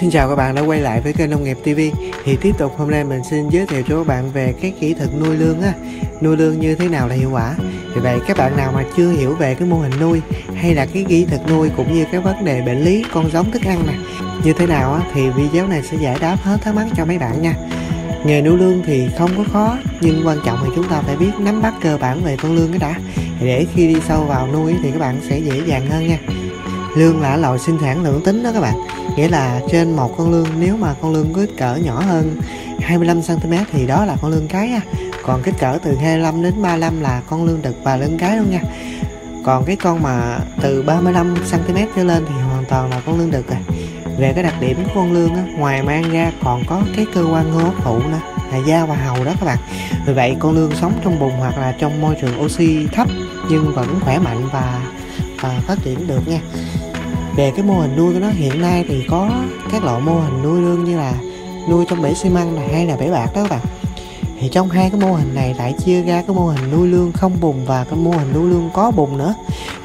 Xin chào các bạn đã quay lại với kênh Nông nghiệp TV. Thì tiếp tục hôm nay mình xin giới thiệu cho các bạn về cái kỹ thuật nuôi lương á, nuôi lương như thế nào là hiệu quả. Vì vậy các bạn nào mà chưa hiểu về cái mô hình nuôi hay là cái kỹ thuật nuôi cũng như cái vấn đề bệnh lý con giống thức ăn này như thế nào á, thì video này sẽ giải đáp hết thắc mắc cho mấy bạn nha. Nghề nuôi lương thì không có khó, nhưng quan trọng thì chúng ta phải biết nắm bắt cơ bản về con lương cái đã, để khi đi sâu vào nuôi thì các bạn sẽ dễ dàng hơn nha. Lương là loại sinh sản lượng tính đó các bạn, nghĩa là trên một con lương, nếu mà con lương có kích cỡ nhỏ hơn 25 cm thì đó là con lương cái nha. Còn kích cỡ từ 25 đến 35 là con lương đực và lương cái luôn nha. Còn cái con mà từ 35 cm trở lên thì hoàn toàn là con lương đực rồi. Về cái đặc điểm của con lương á, ngoài mang ra còn có cái cơ quan hô hấp phụ nữa là da và hầu đó các bạn. Vì vậy con lương sống trong bùn hoặc là trong môi trường oxy thấp nhưng vẫn khỏe mạnh và phát triển được nha. Về cái mô hình nuôi của nó hiện nay thì có các loại mô hình nuôi lương như là nuôi trong bể xi măng này hay là bể bạc đó các bạn. Thì trong hai cái mô hình này lại chia ra cái mô hình nuôi lương không bùn và cái mô hình nuôi lương có bùn nữa.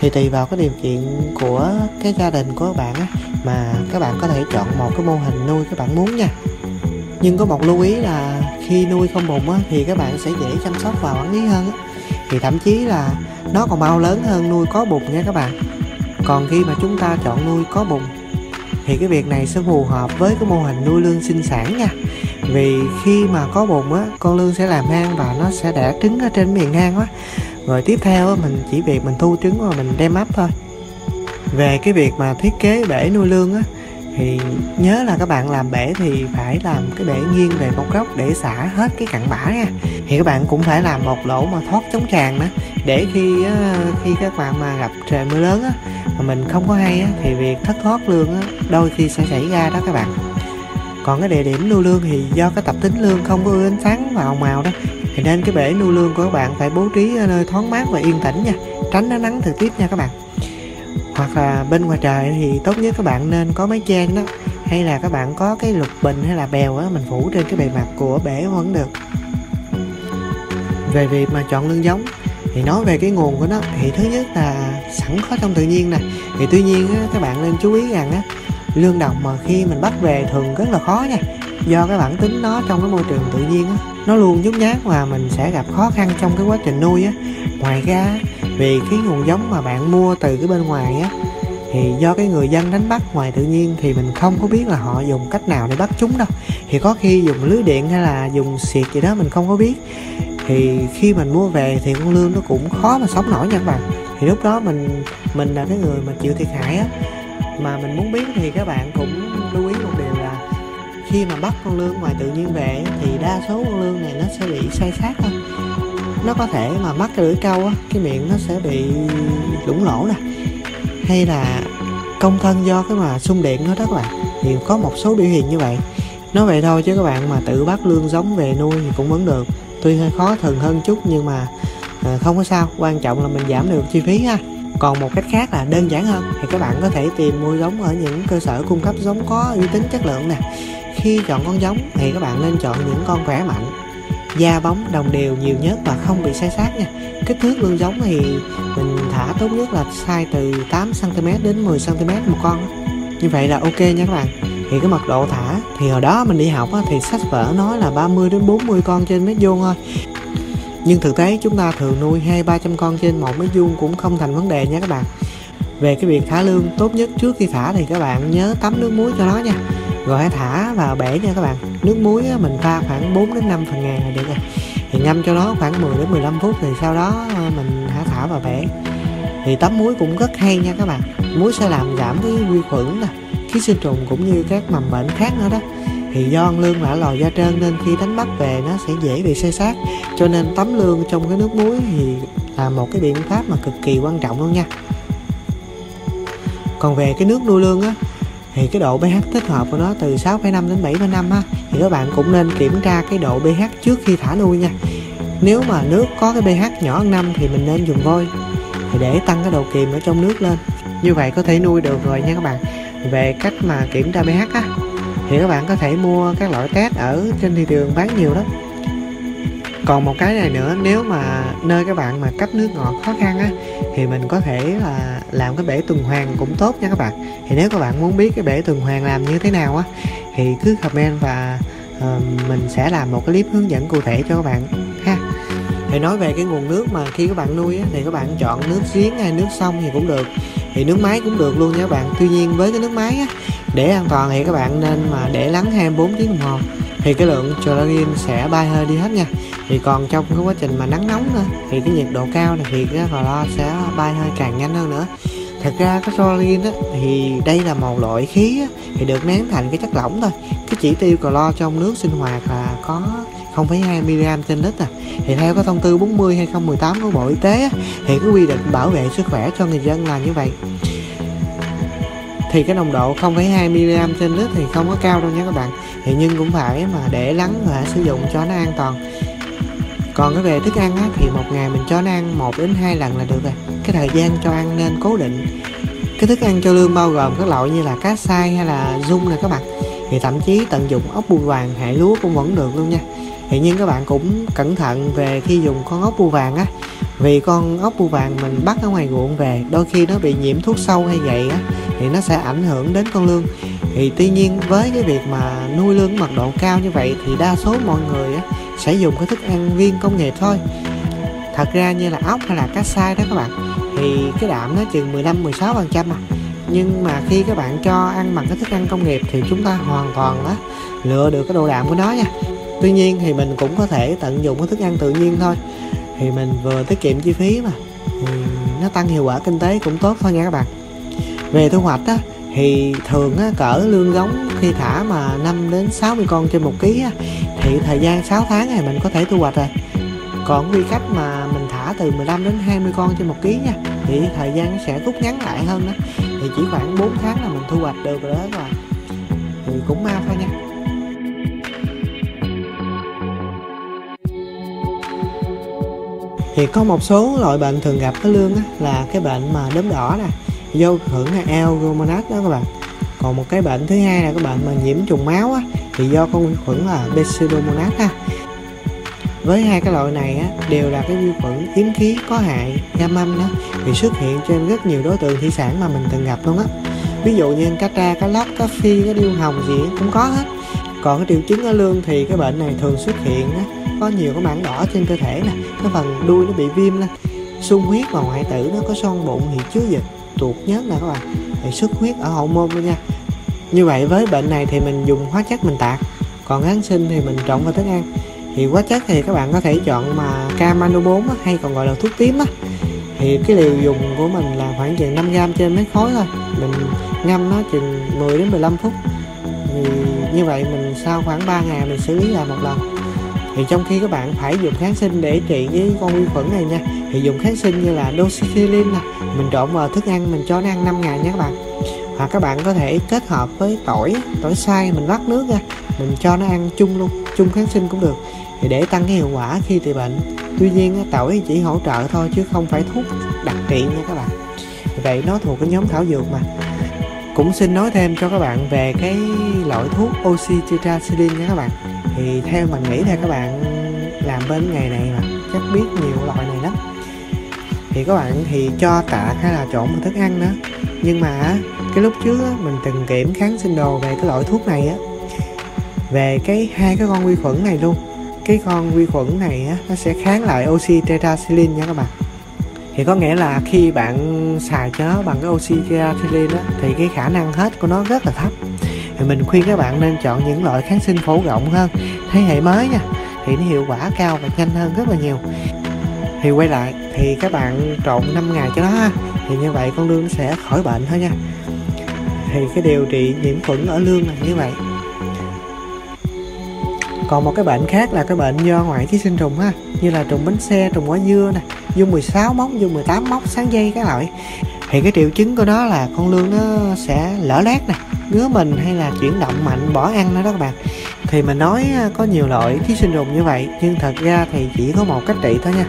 Thì tùy vào cái điều kiện của cái gia đình của các bạn á, mà các bạn có thể chọn một cái mô hình nuôi các bạn muốn nha. Nhưng có một lưu ý là khi nuôi không bùn á, thì các bạn sẽ dễ chăm sóc và quản lý hơn á. Thì thậm chí là nó còn bao lớn hơn nuôi có bùn nha các bạn. Còn khi mà chúng ta chọn nuôi có bùn thì cái việc này sẽ phù hợp với cái mô hình nuôi lương sinh sản nha. Vì khi mà có bùn á, con lương sẽ làm hang và nó sẽ đẻ trứng ở trên miệng hang á. Rồi tiếp theo á, mình chỉ việc mình thu trứng và mình đem ấp thôi. Về cái việc mà thiết kế bể nuôi lương á, thì nhớ là các bạn làm bể thì phải làm cái bể nghiêng về một góc để xả hết cái cặn bã nha. Thì các bạn cũng phải làm một lỗ mà thoát chống tràn nữa, để khi các bạn mà gặp trời mưa lớn á, mà mình không có hay á, thì việc thất thoát lương á, đôi khi sẽ xảy ra đó các bạn. Còn cái địa điểm nuôi lương thì do cái tập tính lương không có ưa ánh sáng và ồn ào đó, thì nên cái bể nuôi lương của các bạn phải bố trí ở nơi thoáng mát và yên tĩnh nha, tránh nó nắng trực tiếp nha các bạn. Hoặc là bên ngoài trời thì tốt nhất các bạn nên có mái che đó, hay là các bạn có cái lục bình hay là bèo á, mình phủ trên cái bề mặt của bể vẫn được. Về việc mà chọn lương giống thì nói về cái nguồn của nó thì thứ nhất là sẵn có trong tự nhiên nè. Thì tuy nhiên á, các bạn nên chú ý rằng á, lương đồng mà khi mình bắt về thường rất là khó nha, do cái bản tính nó trong cái môi trường tự nhiên á, nó luôn nhút nhát và mình sẽ gặp khó khăn trong cái quá trình nuôi á. Ngoài ra vì cái nguồn giống mà bạn mua từ cái bên ngoài á, thì do cái người dân đánh bắt ngoài tự nhiên thì mình không có biết là họ dùng cách nào để bắt chúng đâu. Thì có khi dùng lưới điện hay là dùng xiệt gì đó mình không có biết. Thì khi mình mua về thì con lương nó cũng khó mà sống nổi nha các bạn. Thì lúc đó mình là cái người mà chịu thiệt hại á. Mà mình muốn biết thì các bạn cũng lưu ý một điều là khi mà bắt con lương ngoài tự nhiên về thì đa số con lương này nó sẽ bị sai sát thôi. Nó có thể mà mắc cái lưỡi câu á, cái miệng nó sẽ bị lủng lỗ nè, hay là công thân do cái mà xung điện đó các bạn. Thì có một số biểu hiện như vậy. Nói vậy thôi chứ các bạn mà tự bắt lương giống về nuôi thì cũng vẫn được. Tuy hơi khó thường hơn chút nhưng mà không có sao, quan trọng là mình giảm được chi phí ha. Còn một cách khác là đơn giản hơn thì các bạn có thể tìm mua giống ở những cơ sở cung cấp giống có uy tín chất lượng nè. Khi chọn con giống thì các bạn nên chọn những con khỏe mạnh, da bóng đồng đều nhiều nhất và không bị sai sát nha. Kích thước lương giống thì mình thả tốt nhất là size từ 8 cm đến 10 cm một con. Như vậy là ok nha các bạn. Thì cái mật độ thả thì hồi đó mình đi học á, thì sách vở nói là 30 đến 40 con trên mét vuông thôi. Nhưng thực tế chúng ta thường nuôi 200-300 con trên 1 mét vuông cũng không thành vấn đề nha các bạn. Về cái việc thả lương, tốt nhất trước khi thả thì các bạn nhớ tắm nước muối cho nó nha. Rồi hãy thả vào bể nha các bạn. Nước muối á, mình pha khoảng 4 đến 5 phần ngàn là được rồi. Thì ngâm cho nó khoảng 10 đến 15 phút thì sau đó mình hãy thả vào bể. Thì tắm muối cũng rất hay nha các bạn. Muối sẽ làm giảm cái vi khuẩn nè, ký sinh trùng cũng như các mầm bệnh khác nữa đó. Thì do con lương là loài da trơn nên khi đánh bắt về nó sẽ dễ bị sai sát, cho nên tắm lương trong cái nước muối thì là một cái biện pháp mà cực kỳ quan trọng luôn nha. Còn về cái nước nuôi lương á, thì cái độ pH thích hợp của nó từ 6,5 đến 7,5 ha. Thì các bạn cũng nên kiểm tra cái độ pH trước khi thả nuôi nha. Nếu mà nước có cái pH nhỏ hơn 5 thì mình nên dùng vôi thì để tăng cái độ kiềm ở trong nước lên. Như vậy có thể nuôi được rồi nha các bạn. Về cách mà kiểm tra pH á, thì các bạn có thể mua các loại test ở trên thị trường bán nhiều đó. Còn một cái này nữa, nếu mà nơi các bạn mà cấp nước ngọt khó khăn á, thì mình có thể là làm cái bể tuần hoàn cũng tốt nha các bạn. Thì nếu các bạn muốn biết cái bể tuần hoàn làm như thế nào á, thì cứ comment và mình sẽ làm một cái clip hướng dẫn cụ thể cho các bạn ha. Thì nói về cái nguồn nước mà khi các bạn nuôi á, thì các bạn chọn nước giếng hay nước sông thì cũng được, thì nước máy cũng được luôn nha các bạn. Tuy nhiên với cái nước máy á, để an toàn thì các bạn nên mà để lắng 24 tiếng đồng hồ, thì cái lượng chlorine sẽ bay hơi đi hết nha. Thì còn trong cái quá trình mà nắng nóng nữa, thì cái nhiệt độ cao này thì cái clo sẽ bay hơi càng nhanh hơn nữa. Thật ra cái chlorine á, thì đây là một loại khí á, thì được nén thành cái chất lỏng thôi. Cái chỉ tiêu clo trong nước sinh hoạt là có 0,2 mg trên lít à. Thì theo cái thông tư 40/2018 của Bộ Y tế á, thì cái quy định bảo vệ sức khỏe cho người dân là như vậy. Thì cái nồng độ 0,2 mg trên lít thì không có cao đâu nha các bạn. Thì nhưng cũng phải mà để lắng và sử dụng cho nó an toàn. Còn cái về thức ăn á, thì một ngày mình cho nó ăn 1 đến 2 lần là được rồi. Cái thời gian cho ăn nên cố định. Cái thức ăn cho lươn bao gồm các loại như là cá sai hay là giun nè các bạn. Thì thậm chí tận dụng ốc bươu vàng, hạt lúa cũng vẫn được luôn nha. Thì nhưng các bạn cũng cẩn thận về khi dùng con ốc bươu vàng á, vì con ốc bươu vàng mình bắt ở ngoài ruộng về, đôi khi nó bị nhiễm thuốc sâu hay vậy á, thì nó sẽ ảnh hưởng đến con lươn. Thì tuy nhiên với cái việc mà nuôi lươn mật độ cao như vậy thì đa số mọi người á, sẽ dùng cái thức ăn viên công nghiệp thôi. Thật ra như là ốc hay là cá sai đó các bạn, thì cái đạm nó chừng 15-16% à. Nhưng mà khi các bạn cho ăn bằng cái thức ăn công nghiệp thì chúng ta hoàn toàn á, lựa được cái độ đạm của nó nha. Tuy nhiên thì mình cũng có thể tận dụng cái thức ăn tự nhiên thôi, thì mình vừa tiết kiệm chi phí mà nó tăng hiệu quả kinh tế cũng tốt thôi nha các bạn. Về thu hoạch á, thì thường á, cỡ lươn giống khi thả mà 5 đến 60 con trên 1 kg á, thì thời gian 6 tháng thì mình có thể thu hoạch rồi. Còn quy cách mà mình thả từ 15 đến 20 con trên 1 kg nha, thì thời gian nó sẽ rút ngắn lại hơn đó. Thì chỉ khoảng 4 tháng là mình thu hoạch được rồi đó các bạn. Thì cũng mau thôi nha. Thì có một số loại bệnh thường gặp cái lươn á, là cái bệnh mà đốm đỏ nè, do hưởng là Eugomonas đó các bạn. Còn một cái bệnh thứ hai là cái bệnh mà nhiễm trùng máu á, thì do con vi khuẩn là Pseudomonas ha. Với hai cái loại này á, đều là cái vi khuẩn yếm khí có hại, gam âm đó, thì xuất hiện trên rất nhiều đối tượng thủy sản mà mình từng gặp luôn á. Ví dụ như cá tra, cá lóc, cá phi, cá điêu hồng gì cũng có hết. Còn cái triệu chứng ở lươn thì cái bệnh này thường xuất hiện á, có nhiều cái mảng đỏ trên cơ thể nè, cái phần đuôi nó bị viêm lên, sung huyết và hoại tử, nó có xoang bụng thì chứa dịch, tuột nhớt nè các bạn, thì xuất huyết ở hậu môn luôn nha. Như vậy với bệnh này thì mình dùng hóa chất mình tạt, còn kháng sinh thì mình trộn vào thức ăn. Thì hóa chất thì các bạn có thể chọn mà K-mano4 hay còn gọi là thuốc tím á. Thì cái liều dùng của mình là khoảng chừng 5g trên mét khối thôi. Mình ngâm nó chừng 10 đến 15 phút. Thì như vậy mình sau khoảng 3 ngày mình xử lý lại một lần. Thì trong khi các bạn phải dùng kháng sinh để trị với con vi khuẩn này nha, thì dùng kháng sinh như là doxycycline nè, mình trộn vào thức ăn mình cho nó ăn 5 ngày nha các bạn. Hoặc các bạn có thể kết hợp với tỏi xay mình vắt nước ra, mình cho nó ăn chung luôn, chung kháng sinh cũng được, thì để tăng cái hiệu quả khi trị bệnh. Tuy nhiên tỏi chỉ hỗ trợ thôi chứ không phải thuốc đặc trị nha các bạn. Vậy nó thuộc cái nhóm thảo dược mà. Cũng xin nói thêm cho các bạn về cái loại thuốc oxy tetracycline nha các bạn. Thì theo mình nghĩ là các bạn làm bên nghề này mà chắc biết nhiều loại này lắm. Thì các bạn thì cho tạt hay là trộn vào thức ăn nữa. Nhưng mà cái lúc trước mình từng kiểm kháng sinh đồ về cái loại thuốc này á, về hai cái con vi khuẩn này luôn. Cái con vi khuẩn này á, nó sẽ kháng lại oxy tetracycline nha các bạn. Thì có nghĩa là khi bạn xài cho nó bằng cái oxy tetracycline á, thì cái khả năng hết của nó rất là thấp. Thì mình khuyên các bạn nên chọn những loại kháng sinh phổ rộng hơn, thế hệ mới nha, thì nó hiệu quả cao và nhanh hơn rất là nhiều. Thì quay lại thì các bạn trộn 5 ngày cho nó ha, thì như vậy con lươn nó sẽ khỏi bệnh thôi nha. Thì cái điều trị nhiễm khuẩn ở lươn là như vậy. Còn một cái bệnh khác là cái bệnh do ngoại ký sinh trùng ha, như là trùng bánh xe, trùng quả dưa nè, dung 16 móc, dung 18 móc, sáng dây các loại. Thì cái triệu chứng của nó là con lươn nó sẽ lở lét nè, ngứa mình hay là chuyển động mạnh, bỏ ăn nữa đó các bạn. Thì mình nói có nhiều loại ký sinh trùng như vậy, nhưng thật ra thì chỉ có một cách trị thôi nha.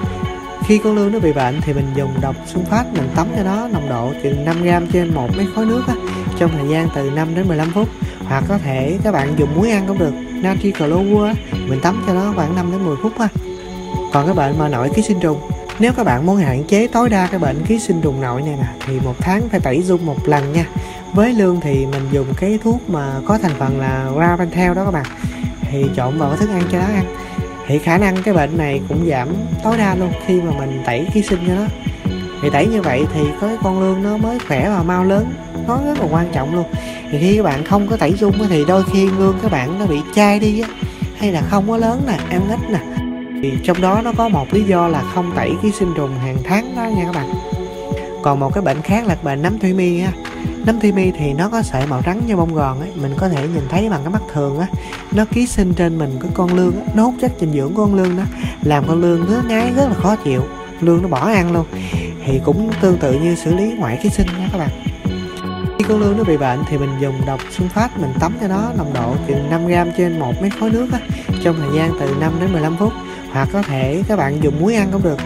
Khi con lươn nó bị bệnh thì mình dùng độc xuân phát, mình tắm cho nó nồng độ chừng 5g trên 1 mét khối nước á, trong thời gian từ 5 đến 15 phút. Hoặc có thể các bạn dùng muối ăn cũng được, natri clorua, mình tắm cho nó khoảng 5 đến 10 phút ha. Còn cái bệnh mà nội ký sinh trùng, nếu các bạn muốn hạn chế tối đa cái bệnh ký sinh trùng nội này nè, thì một tháng phải tẩy giun một lần nha. Với lương thì mình dùng cái thuốc mà có thành phần là Raventel đó các bạn, thì trộn vào cái thức ăn cho nó ăn, thì khả năng cái bệnh này cũng giảm tối đa luôn khi mà mình tẩy ký sinh cho nó. Thì tẩy như vậy thì có cái con lương nó mới khỏe và mau lớn, nó rất là quan trọng luôn. Thì khi các bạn không có tẩy giun thì đôi khi lương các bạn nó bị chai đi á, hay là không có lớn nè, ăn ít nè, thì trong đó nó có một lý do là không tẩy ký sinh trùng hàng tháng đó nha các bạn. Còn một cái bệnh khác là bệnh nấm thủy mi á. Nấm thủy mi thì nó có sợi màu trắng như bông gòn ấy, mình có thể nhìn thấy bằng cái mắt thường á. Nó ký sinh trên mình cái con lương á, nó hút chất dinh dưỡng của con lương đó, làm con lương ngứa ngáy rất là khó chịu, lương nó bỏ ăn luôn. Thì cũng tương tự như xử lý ngoại ký sinh nha các bạn. Khi con lương nó bị bệnh thì mình dùng độc sunfat, mình tắm cho nó nồng độ chừng 5g trên 1 mét khối nước á, trong thời gian từ 5 đến 15 phút, hoặc có thể các bạn dùng muối ăn cũng được.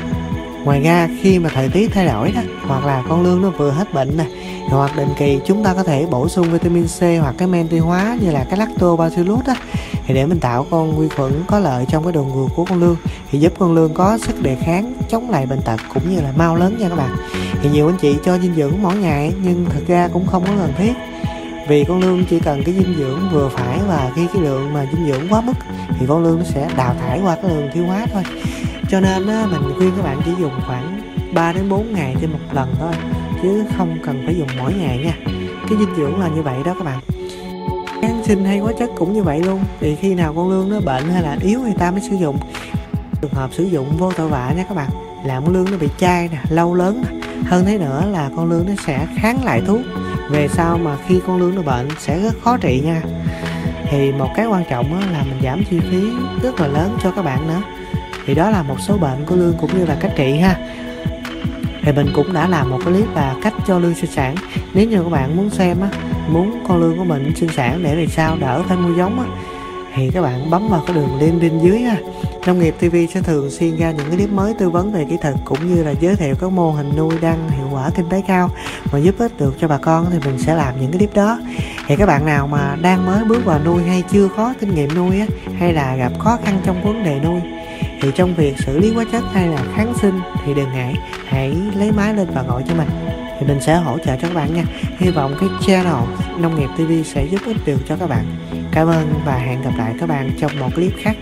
Ngoài ra khi mà thời tiết thay đổi đó, hoặc là con lương nó vừa hết bệnh nè, hoặc định kỳ chúng ta có thể bổ sung vitamin C hoặc cái men tiêu hóa như là cái lactobacillus á, thì để mình tạo con vi khuẩn có lợi trong cái đường ruột của con lương, thì giúp con lương có sức đề kháng chống lại bệnh tật cũng như là mau lớn nha các bạn. Thì nhiều anh chị cho dinh dưỡng mỗi ngày nhưng thực ra cũng không có cần thiết, vì con lương chỉ cần cái dinh dưỡng vừa phải, và khi cái lượng mà dinh dưỡng quá mức thì con lương nó sẽ đào thải qua cái đường tiêu hóa thôi. Cho nên á, mình khuyên các bạn chỉ dùng khoảng 3 đến 4 ngày trên một lần thôi, chứ không cần phải dùng mỗi ngày nha. Cái dinh dưỡng là như vậy đó các bạn. Kháng sinh hay hóa chất cũng như vậy luôn, thì khi nào con lương nó bệnh hay là yếu người ta mới sử dụng. Trường hợp sử dụng vô tội vạ nha các bạn, làm con lương nó bị chai nè, lâu lớn nè. Hơn thế nữa là con lương nó sẽ kháng lại thuốc, về sau mà khi con lương nó bệnh sẽ rất khó trị nha. Thì một cái quan trọng là mình giảm chi phí rất là lớn cho các bạn nữa. Thì đó là một số bệnh của lương cũng như là cách trị ha. Thì mình cũng đã làm một cái clip là cách cho lương sinh sản. Nếu như các bạn muốn xem á, muốn con lương của mình sinh sản để làm sao đỡ phải mua giống á, thì các bạn bấm vào cái đường link bên dưới ha. Nông nghiệp TV sẽ thường xuyên ra những cái clip mới tư vấn về kỹ thuật cũng như là giới thiệu các mô hình nuôi đang hiệu quả kinh tế cao mà giúp ích được cho bà con, thì mình sẽ làm những cái clip đó. Thì các bạn nào mà đang mới bước vào nuôi hay chưa có kinh nghiệm nuôi á, hay là gặp khó khăn trong vấn đề nuôi, thì trong việc xử lý hóa chất hay là kháng sinh thì đừng ngại, hãy lấy máy lên và gọi cho mình, thì mình sẽ hỗ trợ cho các bạn nha. Hy vọng cái channel Nông nghiệp TV sẽ giúp ích được cho các bạn. Cảm ơn và hẹn gặp lại các bạn trong một clip khác.